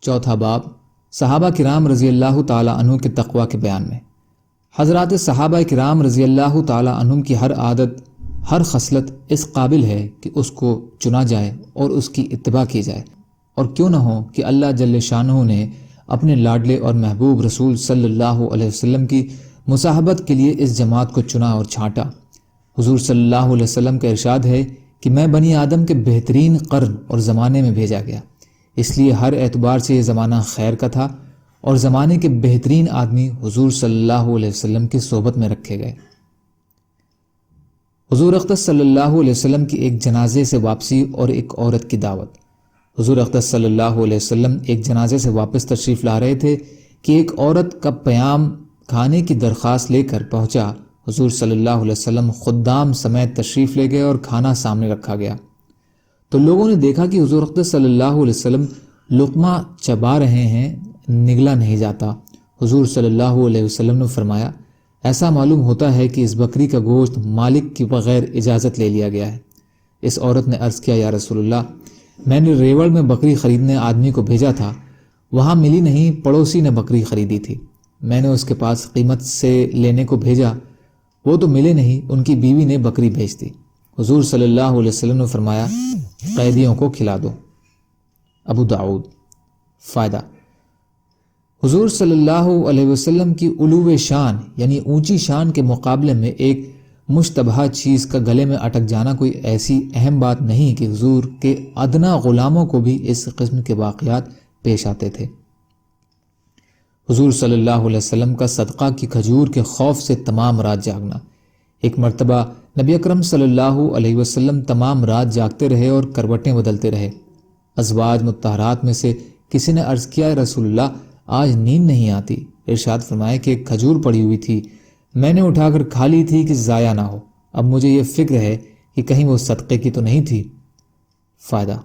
چوتھا باب صحابہ کرام رضی اللہ تعالیٰ عنہ کے تقوی کے بیان میں۔ حضرات صحابہ کرام رضی اللہ تعالیٰ عنہم کی ہر عادت، ہر خصلت اس قابل ہے کہ اس کو چنا جائے اور اس کی اتباع کی جائے، اور کیوں نہ ہو کہ اللہ جل شانہ نے اپنے لاڈلے اور محبوب رسول صلی اللہ علیہ وسلم کی مصاحبت کے لیے اس جماعت کو چنا اور چھانٹا۔ حضور صلی اللہ علیہ وسلم کا ارشاد ہے کہ میں بنی آدم کے بہترین قرن اور زمانے میں بھیجا گیا، اس لیے ہر اعتبار سے یہ زمانہ خیر کا تھا اور زمانے کے بہترین آدمی حضور صلی اللہ علیہ وسلم کی صحبت میں رکھے گئے۔ حضور اقدس صلی اللہ علیہ وسلم کی ایک جنازے سے واپسی اور ایک عورت کی دعوت۔ حضور اقدس صلی اللہ علیہ وسلم ایک جنازے سے واپس تشریف لا رہے تھے کہ ایک عورت کا پیام کھانے کی درخواست لے کر پہنچا۔ حضور صلی اللہ علیہ وسلم خدام سمیت تشریف لے گئے اور کھانا سامنے رکھا گیا تو لوگوں نے دیکھا کہ حضور اقدس صلی اللہ علیہ وسلم لقمہ چبا رہے ہیں، نگلا نہیں جاتا۔ حضور صلی اللہ علیہ وسلم نے فرمایا، ایسا معلوم ہوتا ہے کہ اس بکری کا گوشت مالک کی بغیر اجازت لے لیا گیا ہے۔ اس عورت نے عرض کیا، یا رسول اللہ، میں نے ریوڑ میں بکری خریدنے آدمی کو بھیجا تھا، وہاں ملی نہیں، پڑوسی نے بکری خریدی تھی، میں نے اس کے پاس قیمت سے لینے کو بھیجا، وہ تو ملے نہیں، ان کی بیوی نے بکری بھیج دی۔ حضور صلی اللہ علیہ وسلم نے فرمایا، قیدیوں کو کھلا دو۔ ابو داؤد۔ فائدہ: حضور صلی اللہ علیہ وسلم کی علو شان یعنی اونچی شان کے مقابلے میں ایک مشتبہ چیز کا گلے میں اٹک جانا کوئی ایسی اہم بات نہیں کہ حضور کے ادنا غلاموں کو بھی اس قسم کے واقعات پیش آتے تھے۔ حضور صلی اللہ علیہ وسلم کا صدقہ کی کھجور کے خوف سے تمام رات جاگنا۔ ایک مرتبہ نبی اکرم صلی اللہ علیہ وسلم تمام رات جاگتے رہے اور کروٹیں بدلتے رہے۔ ازواج مطہرات میں سے کسی نے عرض کیا، رسول اللہ، آج نیند نہیں آتی۔ ارشاد فرمائے کہ ایک کھجور پڑی ہوئی تھی، میں نے اٹھا کر کھا لی تھی کہ ضائع نہ ہو، اب مجھے یہ فکر ہے کہ کہیں وہ صدقے کی تو نہیں تھی۔ فائدہ: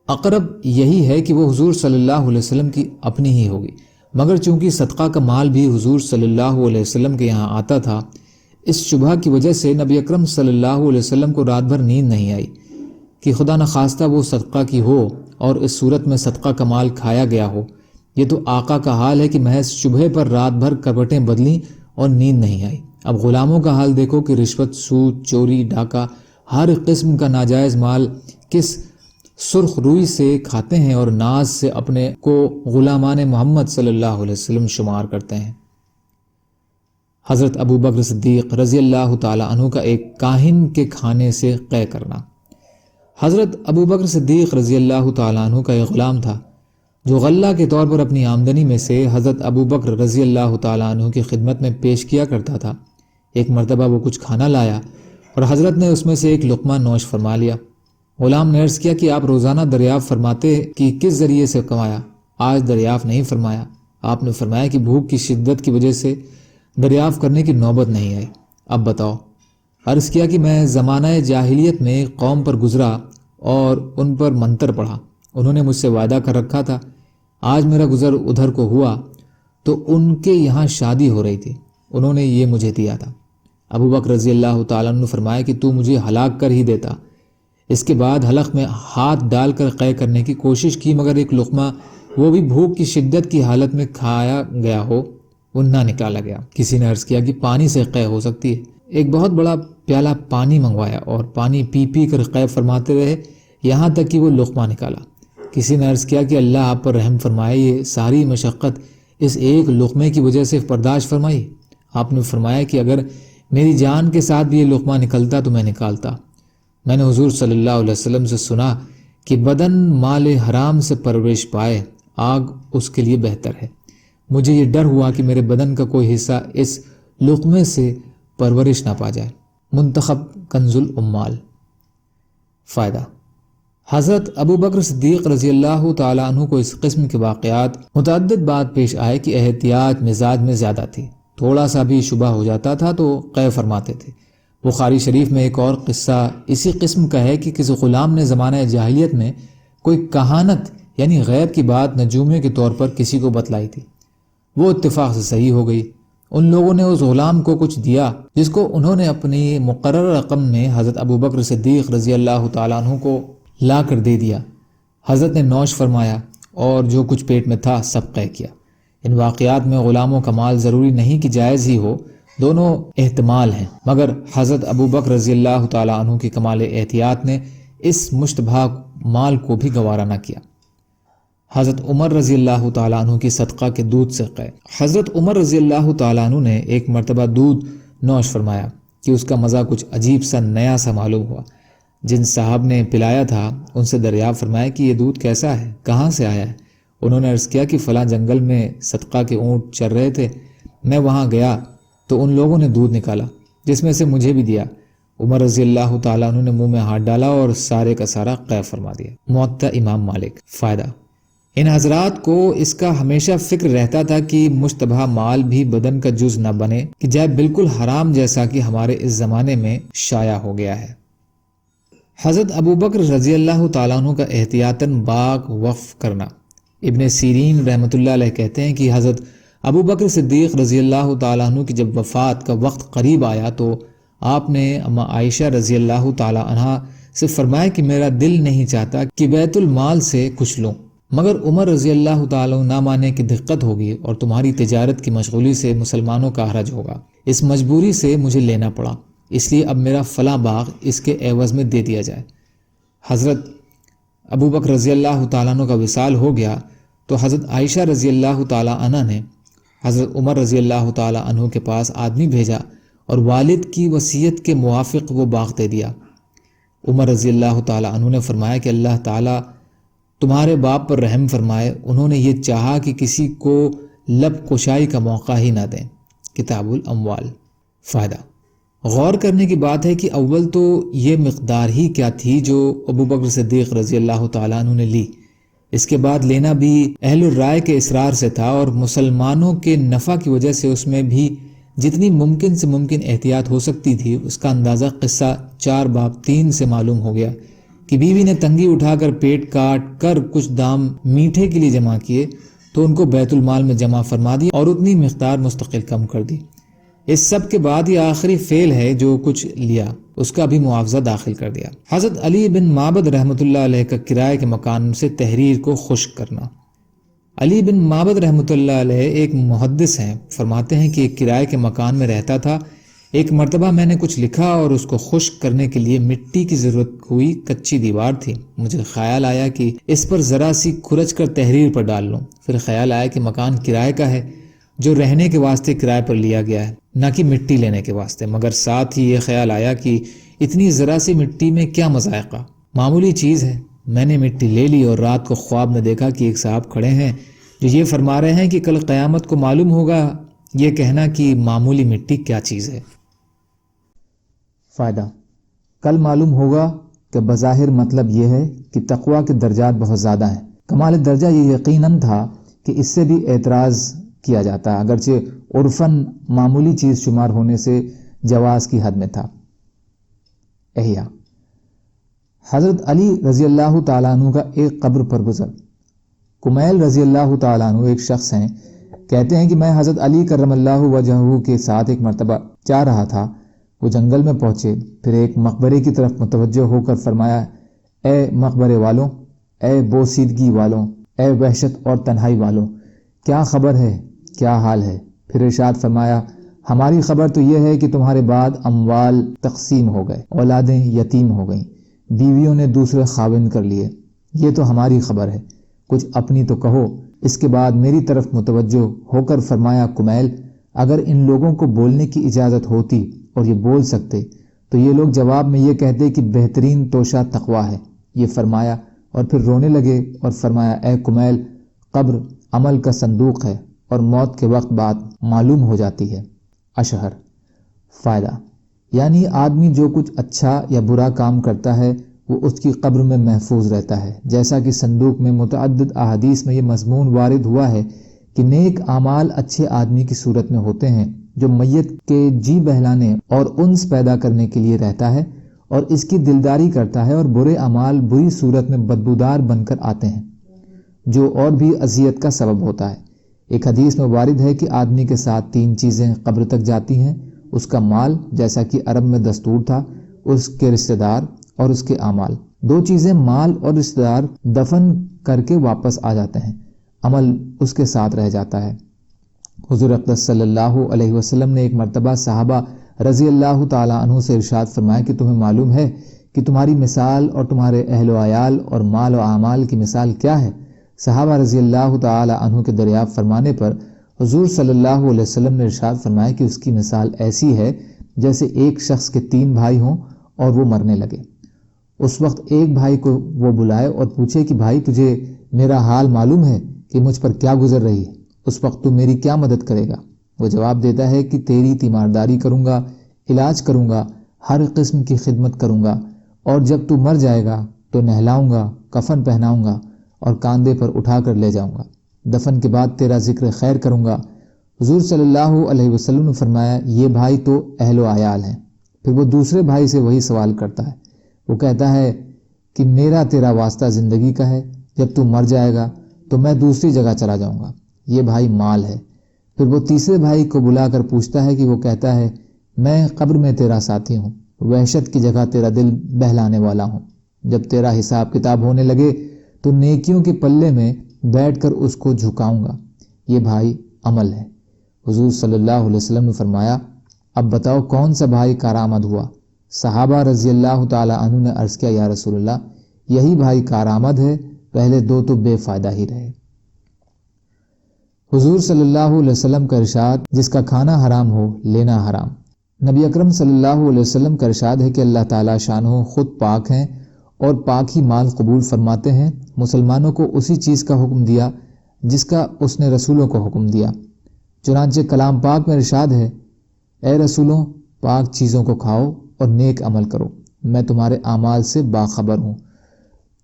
اقرب یہی ہے کہ وہ حضور صلی اللہ علیہ وسلم کی اپنی ہی ہوگی، مگر چونکہ صدقہ کا مال بھی حضور صلی اللہ علیہ وسلم کے یہاں آتا تھا، اس شبہ کی وجہ سے نبی اکرم صلی اللہ علیہ وسلم کو رات بھر نیند نہیں آئی کہ خدا نخواستہ وہ صدقہ کی ہو اور اس صورت میں صدقہ کا مال کھایا گیا ہو۔ یہ تو آقا کا حال ہے کہ محض شبہ پر رات بھر کروٹیں بدلیں اور نیند نہیں آئی۔ اب غلاموں کا حال دیکھو کہ رشوت، سود، چوری، ڈاکہ، ہر قسم کا ناجائز مال کس سرخ روئی سے کھاتے ہیں اور ناز سے اپنے کو غلامان محمد صلی اللہ علیہ وسلم شمار کرتے ہیں۔ حضرت ابو بکر صدیق رضی اللہ تعالیٰ عنہ کا ایک کاہن کے کھانے سے قے کرنا۔ حضرت ابو بکر صدیق رضی اللہ تعالیٰ عنہ کا ایک غلام تھا جو غلہ کے طور پر اپنی آمدنی میں سے حضرت ابو بکر رضی اللہ تعالیٰ عنہ کی خدمت میں پیش کیا کرتا تھا۔ ایک مرتبہ وہ کچھ کھانا لایا اور حضرت نے اس میں سے ایک لقمہ نوش فرما لیا۔ غلام نے عرض کیا کہ آپ روزانہ دریافت فرماتے کہ کس ذریعے سے کمایا، آج دریافت نہیں فرمایا۔ آپ نے فرمایا کہ بھوک کی شدت کی وجہ سے دریافت کرنے کی نوبت نہیں آئی، اب بتاؤ۔ عرض کیا کہ میں زمانہ جاہلیت میں ایک قوم پر گزرا اور ان پر منتر پڑھا، انہوں نے مجھ سے وعدہ کر رکھا تھا، آج میرا گزر ادھر کو ہوا تو ان کے یہاں شادی ہو رہی تھی، انہوں نے یہ مجھے دیا تھا۔ ابو بکر رضی اللہ تعالیٰ عنہ نے فرمایا کہ تو مجھے ہلاک کر ہی دیتا۔ اس کے بعد حلق میں ہاتھ ڈال کر قے کرنے کی کوشش کی، مگر ایک لقمہ، وہ بھی بھوک کی شدت کی حالت میں کھایا گیا ہو، وہ نہ نکالا گیا۔ کسی نے عرض کیا کہ پانی سے قے ہو سکتی ہے۔ ایک بہت بڑا پیالہ پانی منگوایا اور پانی پی پی کر قے فرماتے رہے یہاں تک کہ وہ لقمہ نکالا۔ کسی نے عرض کیا کہ اللہ آپ پر رحم فرمائے، یہ ساری مشقت اس ایک لقمے کی وجہ سے برداشت فرمائی۔ آپ نے فرمایا کہ اگر میری جان کے ساتھ بھی یہ لقمہ نکلتا تو میں نکالتا۔ میں نے حضور صلی اللہ علیہ وسلم سے سنا کہ بدن مال حرام سے پرورش پائے، آگ اس کے لیے بہتر ہے۔ مجھے یہ ڈر ہوا کہ میرے بدن کا کوئی حصہ اس لقمے سے پرورش نہ پا جائے۔ منتخب کنز العمال۔ فائدہ: حضرت ابو بکر صدیق رضی اللہ تعالیٰ عنہ کو اس قسم کے واقعات متعدد بات پیش آئے کہ احتیاط مزاج میں زیادہ تھی، تھوڑا سا بھی شبہ ہو جاتا تھا تو قے فرماتے تھے۔ بخاری شریف میں ایک اور قصہ اسی قسم کا ہے کہ کسی غلام نے زمانہ جاہلیت میں کوئی کہانت یعنی غیب کی بات نجومیوں کے طور پر کسی کو بتلائی تھی، وہ اتفاق سے صحیح ہو گئی۔ ان لوگوں نے اس غلام کو کچھ دیا جس کو انہوں نے اپنی مقررہ رقم میں حضرت ابو بکر صدیق رضی اللہ تعالیٰ عنہ کو لا کر دے دیا۔ حضرت نے نوش فرمایا، اور جو کچھ پیٹ میں تھا سب قے کیا۔ ان واقعات میں غلاموں کا مال ضروری نہیں کہ جائز ہی ہو، دونوں احتمال ہیں، مگر حضرت ابو بکر رضی اللہ تعالیٰ عنہ کی کمال احتیاط نے اس مشتبہ مال کو بھی گوارا نہ کیا۔ حضرت عمر رضی اللہ تعالیٰ عنہ کی صدقہ کے دودھ سے قے۔ حضرت عمر رضی اللہ تعالیٰ عنہ نے ایک مرتبہ دودھ نوش فرمایا کہ اس کا مزہ کچھ عجیب سا نیا سا معلوم ہوا۔ جن صاحب نے پلایا تھا ان سے دریافت فرمایا کہ یہ دودھ کیسا ہے، کہاں سے آیا ہے؟ انہوں نے عرض کیا کہ فلاں جنگل میں صدقہ کے اونٹ چر رہے تھے، میں وہاں گیا تو ان لوگوں نے دودھ نکالا جس میں سے مجھے بھی دیا۔ عمر رضی اللہ تعالیٰ عنہ نے منہ میں ہاتھ ڈالا اور سارے کا سارا قے فرما دیا۔ موطا امام مالک۔ فائدہ: ان حضرات کو اس کا ہمیشہ فکر رہتا تھا کہ مشتبہ مال بھی بدن کا جز نہ بنے کہ جائے بالکل حرام، جیسا کہ ہمارے اس زمانے میں شائع ہو گیا ہے۔ حضرت ابو بکر رضی اللہ تعالیٰ عنہ کا احتیاطاً باغ وقف کرنا۔ ابن سیرین رحمۃ اللہ علیہ کہتے ہیں کہ حضرت ابو بکر صدیق رضی اللہ تعالیٰ عنہ کی جب وفات کا وقت قریب آیا تو آپ نے اما عائشہ رضی اللہ تعالیٰ عنہ سے فرمایا کہ میرا دل نہیں چاہتا کہ بیت المال سے کچھ لوں، مگر عمر رضی اللہ تعالیٰ عنہ نہ مانے کی دقت ہوگی اور تمہاری تجارت کی مشغولی سے مسلمانوں کا حرج ہوگا، اس مجبوری سے مجھے لینا پڑا، اس لیے اب میرا فلاں باغ اس کے عوض میں دے دیا جائے۔ حضرت ابو بکر رضی اللہ تعالیٰ عنہ کا وصال ہو گیا تو حضرت عائشہ رضی اللہ تعالیٰ عنہ نے حضرت عمر رضی اللہ تعالیٰ عنہ کے پاس آدمی بھیجا اور والد کی وصیت کے موافق وہ باغ دے دیا۔ عمر رضی اللہ تعالیٰ عنہ نے فرمایا کہ اللہ تعالیٰ تمہارے باپ پر رحم فرمائے، انہوں نے یہ چاہا کہ کسی کو لب کشائی کا موقع ہی نہ دیں۔ کتاب الاموال۔ فائدہ: غور کرنے کی بات ہے کہ اول تو یہ مقدار ہی کیا تھی جو ابو بکر صدیق رضی اللہ تعالیٰ عنہ نے لی، اس کے بعد لینا بھی اہل الرائے کے اصرار سے تھا اور مسلمانوں کے نفع کی وجہ سے اس میں بھی جتنی ممکن سے ممکن احتیاط ہو سکتی تھی اس کا اندازہ قصہ 4 باب 3 سے معلوم ہو گیا کہ بیوی نے تنگی اٹھا کر پیٹ کاٹ کر کچھ دام میٹھے کے لیے جمع کیے تو ان کو بیت المال میں جمع فرما دی اور اتنی مقدار مستقل کم کر دی۔ اس سب کے بعد یہ آخری فعل ہے جو کچھ لیا اس کا بھی معاوضہ داخل کر دیا۔ حضرت علی بن معبد رحمۃ اللہ علیہ کا کرائے کے مکان سے تحریر کو خشک کرنا۔ علی بن معبد رحمۃ اللہ علیہ ایک محدث ہیں، فرماتے ہیں کہ ایک کرائے کے مکان میں رہتا تھا، ایک مرتبہ میں نے کچھ لکھا اور اس کو خشک کرنے کے لیے مٹی کی ضرورت ہوئی، کچی دیوار تھی، مجھے خیال آیا کہ اس پر ذرا سی کھرچ کر تحریر پر ڈال لوں، پھر خیال آیا کہ مکان کرائے کا ہے جو رہنے کے واسطے کرائے پر لیا گیا ہے، نہ کہ مٹی لینے کے واسطے، مگر ساتھ ہی یہ خیال آیا کہ اتنی ذرا سی مٹی میں کیا مذائقہ، معمولی چیز ہے۔ میں نے مٹی لے لی اور رات کو خواب میں دیکھا کہ ایک صاحب کھڑے ہیں جو یہ فرما رہے ہیں کہ کل قیامت کو معلوم ہوگا یہ کہنا کہ معمولی مٹی کیا چیز ہے۔ فائدہ: کل معلوم ہوگا کہ بظاہر مطلب یہ ہے کہ تقویٰ کے درجات بہت زیادہ ہیں۔ کمال درجہ یہ یقیناً تھا کہ اس سے بھی اعتراض کیا جاتا اگرچہ عرفاً معمولی چیز شمار ہونے سے جواز کی حد میں تھا۔ احیاء۔ حضرت علی رضی اللہ تعالیٰ عنہ کا ایک قبر پر گزر۔ کمیل رضی اللہ تعالیٰ عنہ ایک شخص ہیں، کہتے ہیں کہ میں حضرت علی کرم اللہ وجہہ کے ساتھ ایک مرتبہ جا رہا تھا، وہ جنگل میں پہنچے، پھر ایک مقبرے کی طرف متوجہ ہو کر فرمایا، اے مقبرے والوں، اے بوسیدگی والوں، اے وحشت اور تنہائی والوں، کیا خبر ہے، کیا حال ہے؟ پھر ارشاد فرمایا، ہماری خبر تو یہ ہے کہ تمہارے بعد اموال تقسیم ہو گئے، اولادیں یتیم ہو گئیں، بیویوں نے دوسرے خاوند کر لیے، یہ تو ہماری خبر ہے، کچھ اپنی تو کہو۔ اس کے بعد میری طرف متوجہ ہو کر فرمایا، کمیل، اگر ان لوگوں کو بولنے کی اجازت ہوتی اور یہ بول سکتے تو یہ لوگ جواب میں یہ کہتے کہ بہترین توشہ تقویٰ ہے۔ یہ فرمایا اور پھر رونے لگے اور فرمایا، اے کمیل، قبر عمل کا صندوق ہے اور موت کے وقت بات معلوم ہو جاتی ہے۔ اشہر۔ فائدہ: یعنی آدمی جو کچھ اچھا یا برا کام کرتا ہے وہ اس کی قبر میں محفوظ رہتا ہے، جیسا کہ صندوق میں متعدد احادیث میں یہ مضمون وارد ہوا ہے کہ نیک اعمال اچھے آدمی کی صورت میں ہوتے ہیں جو میت کے جی بہلانے اور انس پیدا کرنے کے لیے رہتا ہے اور اس کی دلداری کرتا ہے، اور برے اعمال بری صورت میں بدبودار بن کر آتے ہیں جو اور بھی اذیت کا سبب ہوتا ہے۔ ایک حدیث میں وارد ہے کہ آدمی کے ساتھ 3 چیزیں قبر تک جاتی ہیں، اس کا مال جیسا کہ عرب میں دستور تھا، اس کے رشتہ دار اور اس کے اعمال۔ دو چیزیں مال اور رشتہ دار دفن کر کے واپس آ جاتے ہیں، عمل اس کے ساتھ رہ جاتا ہے۔ حضور اقدس صلی اللہ علیہ وسلم نے ایک مرتبہ صحابہ رضی اللہ تعالیٰ عنہ سے ارشاد فرمایا کہ تمہیں معلوم ہے کہ تمہاری مثال اور تمہارے اہل و عیال اور مال و اعمال کی مثال کیا ہے؟ صحابہ رضی اللہ تعالیٰ عنہ کے دریافت فرمانے پر حضور صلی اللہ علیہ وسلم نے ارشاد فرمایا کہ اس کی مثال ایسی ہے جیسے ایک شخص کے 3 بھائی ہوں اور وہ مرنے لگے۔ اس وقت ایک بھائی کو وہ بلائے اور پوچھے کہ بھائی تجھے میرا حال معلوم ہے کہ مجھ پر کیا گزر رہی ہے، اس وقت تو میری کیا مدد کرے گا؟ وہ جواب دیتا ہے کہ تیری تیمارداری کروں گا، علاج کروں گا، ہر قسم کی خدمت کروں گا، اور جب تو مر جائے گا تو نہلاؤں گا، کفن پہناؤں گا اور کاندھے پر اٹھا کر لے جاؤں گا، دفن کے بعد تیرا ذکر خیر کروں گا۔ حضور صلی اللہ علیہ وسلم نے فرمایا یہ بھائی تو اہل و عیال ہیں۔ پھر وہ دوسرے بھائی سے وہی سوال کرتا ہے، وہ کہتا ہے کہ میرا تیرا واسطہ زندگی کا ہے، جب تو مر جائے گا تو میں دوسری جگہ چلا جاؤں گا، یہ بھائی مال ہے۔ پھر وہ تیسرے بھائی کو بلا کر پوچھتا ہے کہ وہ کہتا ہے میں قبر میں تیرا ساتھی ہوں، وحشت کی جگہ تیرا دل بہلانے والا ہوں، جب تیرا حساب کتاب ہونے لگے تو نیکیوں کے پلے میں بیٹھ کر اس کو جھکاؤں گا، یہ بھائی عمل ہے۔ حضور صلی اللہ علیہ وسلم نے فرمایا اب بتاؤ کون سا بھائی کارآمد ہوا؟ صحابہ رضی اللہ تعالی عنہ نے عرض کیا یا رسول اللہ یہی بھائی کارآمد ہے، پہلے 2 تو بے فائدہ ہی رہے۔ حضور صلی اللہ علیہ وسلم کا ارشاد جس کا کھانا حرام ہو لینا حرام۔ نبی اکرم صلی اللہ علیہ وسلم کا ارشاد ہے کہ اللہ تعالیٰ شانہ خود پاک ہیں اور پاک ہی مال قبول فرماتے ہیں۔ مسلمانوں کو اسی چیز کا حکم دیا جس کا اس نے رسولوں کو حکم دیا۔ چنانچہ کلام پاک میں ارشاد ہے اے رسولوں پاک چیزوں کو کھاؤ اور نیک عمل کرو، میں تمہارے اعمال سے باخبر ہوں۔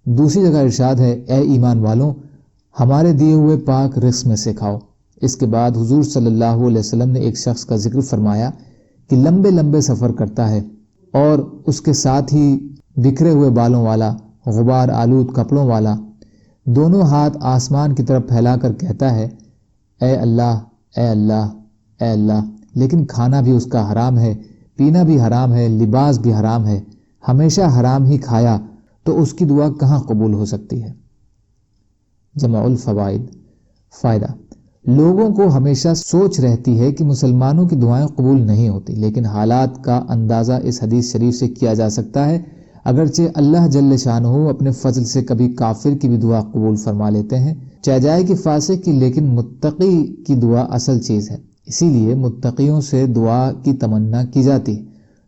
دوسری جگہ ارشاد ہے اے ایمان والوں ہمارے دیے ہوئے پاک رزق میں سے کھاؤ۔ اس کے بعد حضور صلی اللہ علیہ وسلم نے ایک شخص کا ذکر فرمایا کہ لمبے لمبے سفر کرتا ہے اور اس کے ساتھ ہی بکھرے ہوئے بالوں والا، غبار آلود کپڑوں والا، دونوں ہاتھ آسمان کی طرف پھیلا کر کہتا ہے اے اللہ اے اللہ اے اللہ، لیکن کھانا بھی اس کا حرام ہے، پینا بھی حرام ہے، لباس بھی حرام ہے، ہمیشہ حرام ہی کھایا تو اس کی دعا کہاں قبول ہو سکتی ہے؟ جمع الفوائد۔ فائدہ، لوگوں کو ہمیشہ سوچ رہتی ہے کہ مسلمانوں کی دعائیں قبول نہیں ہوتی، لیکن حالات کا اندازہ اس حدیث شریف سے کیا جا سکتا ہے۔ اگرچہ اللہ جل شانہ اپنے فضل سے کبھی کافر کی بھی دعا قبول فرما لیتے ہیں، چاہے جائے کہ فاسق کی، لیکن متقی کی دعا اصل چیز ہے، اسی لیے متقیوں سے دعا کی تمنا کی جاتی ہے۔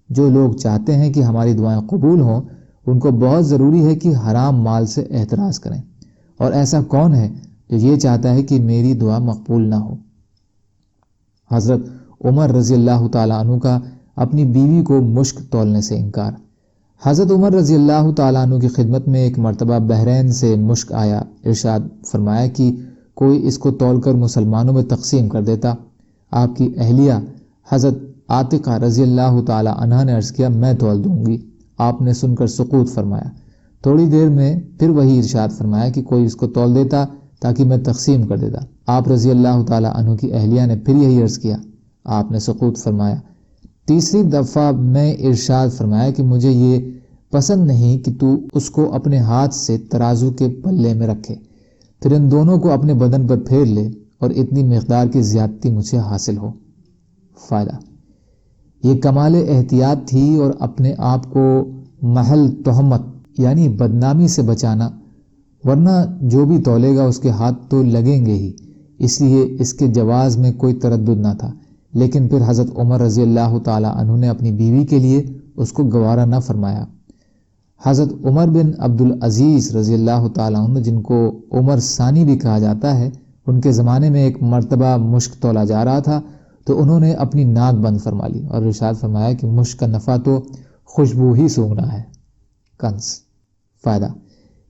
جو لوگ چاہتے ہیں کہ ہماری دعائیں قبول ہوں ان کو بہت ضروری ہے کہ حرام مال سے احتراز کریں، اور ایسا کون ہے جو یہ چاہتا ہے کہ میری دعا مقبول نہ ہو؟ حضرت عمر رضی اللہ تعالیٰ عنہ کا اپنی بیوی کو مشک تولنے سے انکار۔ حضرت عمر رضی اللہ تعالیٰ عنہ کی خدمت میں ایک مرتبہ بحرین سے مشک آیا، ارشاد فرمایا کہ کوئی اس کو تول کر مسلمانوں میں تقسیم کر دیتا۔ آپ کی اہلیہ حضرت عاتقہ رضی اللہ تعالیٰ عنہ نے عرض کیا میں تول دوں گی۔ آپ نے سن کر سکوت فرمایا۔ تھوڑی دیر میں پھر وہی ارشاد فرمایا کہ کوئی اس کو تول دیتا تاکہ میں تقسیم کر دیتا۔ آپ رضی اللہ تعالیٰ عنہ کی اہلیہ نے پھر یہی عرض کیا، آپ نے سکوت فرمایا۔ تیسری دفعہ میں ارشاد فرمایا کہ مجھے یہ پسند نہیں کہ تو اس کو اپنے ہاتھ سے ترازو کے پلے میں رکھے، پھر ان دونوں کو اپنے بدن پر پھیر لے اور اتنی مقدار کی زیادتی مجھے حاصل ہو۔ فائدہ، یہ کمال احتیاط تھی اور اپنے آپ کو محل تہمت یعنی بدنامی سے بچانا، ورنہ جو بھی تولے گا اس کے ہاتھ تو لگیں گے ہی، اس لیے اس کے جواز میں کوئی تردد نہ تھا۔ لیکن پھر حضرت عمر رضی اللہ تعالیٰ عنہ نے اپنی بیوی کے لیے اس کو گوارا نہ فرمایا۔ حضرت عمر بن عبدالعزیز رضی اللہ تعالیٰ عنہ جن کو عمر ثانی بھی کہا جاتا ہے، ان کے زمانے میں ایک مرتبہ مشک تولا جا رہا تھا تو انہوں نے اپنی ناک بند فرما لی اور ارشاد فرمایا کہ مشک کا نفع تو خوشبو ہی سونگھنا ہے۔ کنز۔ فائدہ،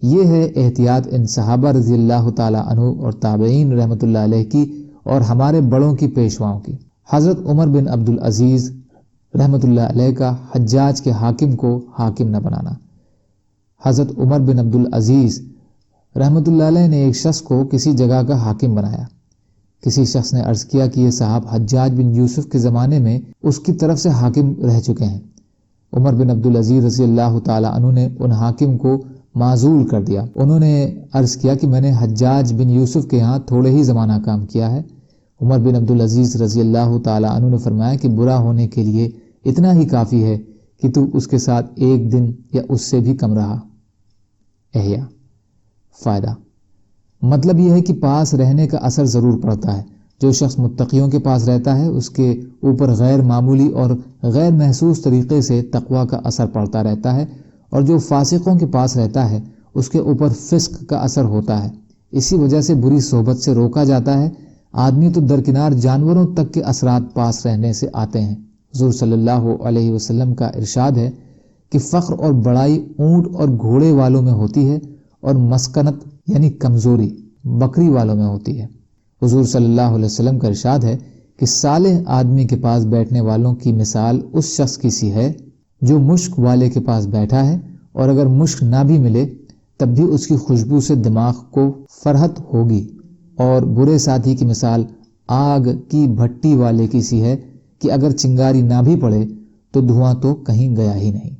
یہ ہے احتیاط ان صحابہ رضی اللہ تعالیٰ عنہ اور تابعین رحمۃ اللہ علیہ کی اور ہمارے بڑوں کی پیشواؤں کی۔ حضرت عمر بن عبدالعزیز رحمۃ اللہ علیہ کا حجاج کے حاکم کو حاکم نہ بنانا۔ حضرت عمر بن عبدالعزیز رحمۃ اللہ علیہ نے ایک شخص کو کسی جگہ کا حاکم بنایا۔ کسی شخص نے عرض کیا کہ یہ صاحب حجاج بن یوسف کے زمانے میں اس کی طرف سے حاکم رہ چکے ہیں۔ عمر بن عبدالعزیز رضی اللہ تعالیٰ عنہ نے ان حاکم کو معزول کر دیا۔ انہوں نے عرض کیا کہ میں نے حجاج بن یوسف کے ہاں تھوڑے ہی زمانہ کام کیا ہے۔ عمر بن عبدالعزیز رضی اللہ تعالیٰ عنہ نے فرمایا کہ برا ہونے کے لیے اتنا ہی کافی ہے کہ تو اس کے ساتھ ایک دن یا اس سے بھی کم رہا۔ احیاء۔ فائدہ، مطلب یہ ہے کہ پاس رہنے کا اثر ضرور پڑتا ہے۔ جو شخص متقیوں کے پاس رہتا ہے اس کے اوپر غیر معمولی اور غیر محسوس طریقے سے تقویٰ کا اثر پڑتا رہتا ہے، اور جو فاسقوں کے پاس رہتا ہے اس کے اوپر فسق کا اثر ہوتا ہے۔ اسی وجہ سے بری صحبت سے روکا جاتا ہے۔ آدمی تو درکنار جانوروں تک کے اثرات پاس رہنے سے آتے ہیں۔ حضور صلی اللہ علیہ وسلم کا ارشاد ہے کہ فخر اور بڑائی اونٹ اور گھوڑے والوں میں ہوتی ہے، اور مسکنت یعنی کمزوری بکری والوں میں ہوتی ہے۔ حضور صلی اللہ علیہ وسلم کا ارشاد ہے کہ صالح آدمی کے پاس بیٹھنے والوں کی مثال اس شخص کی سی ہے جو مشک والے کے پاس بیٹھا ہے، اور اگر مشک نہ بھی ملے تب بھی اس کی خوشبو سے دماغ کو فرحت ہوگی۔ اور برے ساتھی کی مثال آگ کی بھٹی والے کی سی ہے کہ اگر چنگاری نہ بھی پڑے تو دھواں تو کہیں گیا ہی نہیں۔